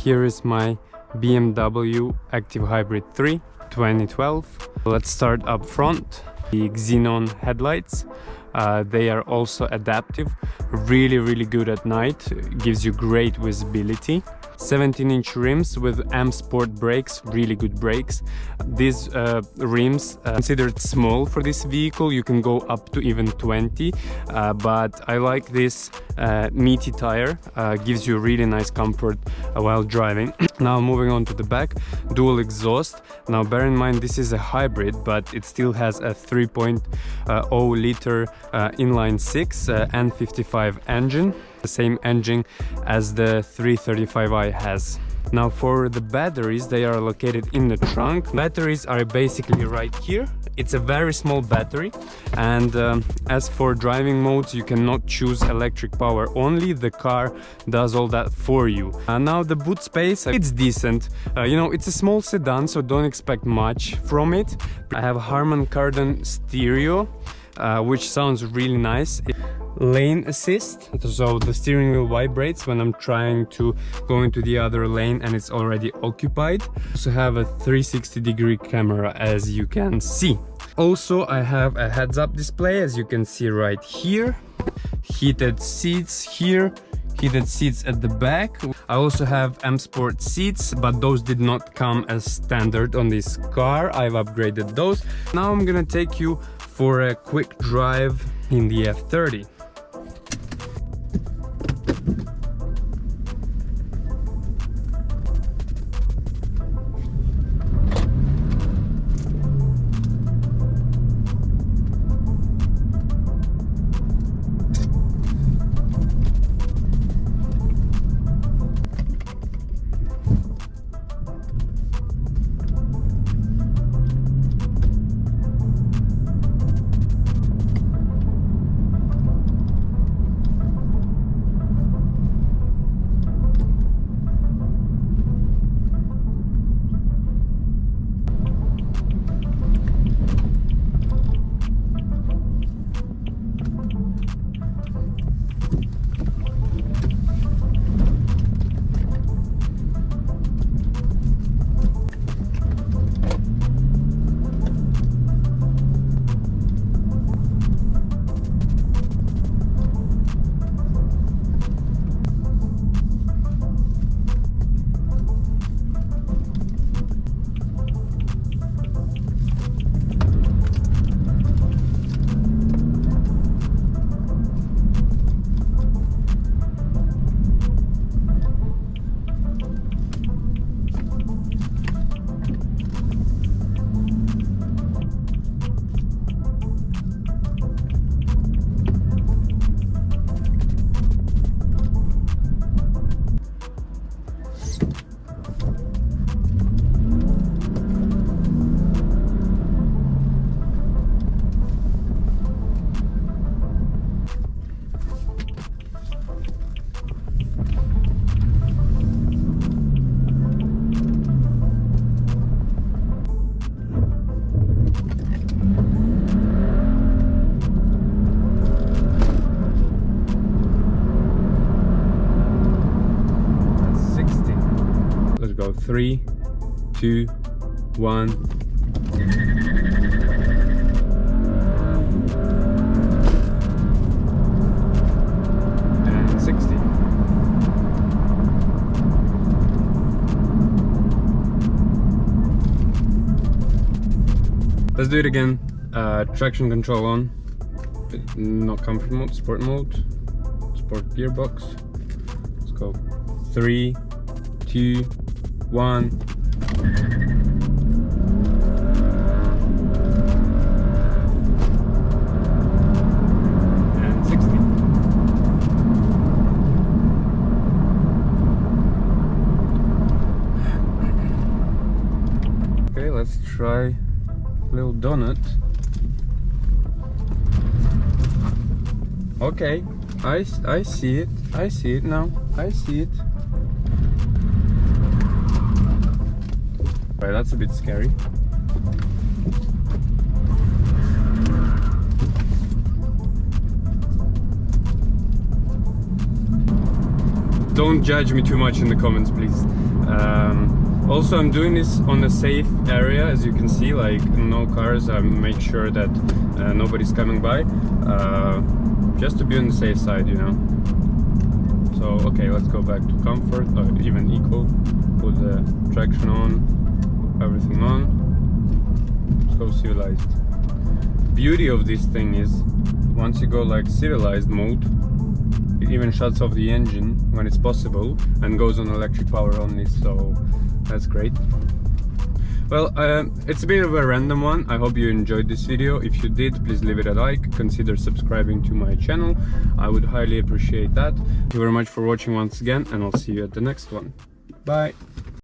Here is my BMW ActiveHybrid 3 2012. Let's start up front. The xenon headlights. They are also adaptive, really good at night, gives you great visibility. 17-inch rims with M Sport brakes, really good brakes. These rims considered small for this vehicle. You can go up to even 20, but I like this meaty tire, gives you really nice comfort while driving. Now moving on to the back, dual exhaust. Now bear in mind this is a hybrid, but it still has a 3.0 liter inline 6 N55 engine, the same engine as the 335i has. Now for the batteries, they are located in the trunk. Batteries are basically right here. It's a very small battery, and as for driving modes, you cannot choose electric power only. The car does all that for you. Now the boot space, it's decent. You know, it's a small sedan, so don't expect much from it. I have Harman Kardon stereo, which sounds really nice. Lane assist, so the steering wheel vibrates when I'm trying to go into the other lane and it's already occupied. Also have a 360-degree camera, as you can see. Also I have a heads-up display, as you can see right here. Heated seats here, heated seats at the back. I also have M Sport seats, but those did not come as standard on this car. I've upgraded those. Now I'm gonna take you for a quick drive in the F30. Go 3, 2, 1. And 60. Let's do it again. Traction control on. Not comfort mode, sport mode. Sport gearbox. Let's go 3, 2, 1. And 60. Okay, let's try little donut. Okay, I see it. I see it now. I see it. Right, that's a bit scary. don't judge me too much in the comments, please. Also, I'm doing this on a safe area, as you can see, like no cars. I make sure that nobody's coming by, just to be on the safe side, you know. So okay, let's go back to comfort, or even eco. Put the traction on, everything on. Let's go civilized. Beauty of this thing is, once you go like civilized mode, it even shuts off the engine when it's possible and goes on electric power only, so that's great. Well, it's a bit of a random one. I hope you enjoyed this video. If you did, please leave it a like. Consider subscribing to my channel. I would highly appreciate that. Thank you very much for watching once again, and I'll see you at the next one. Bye!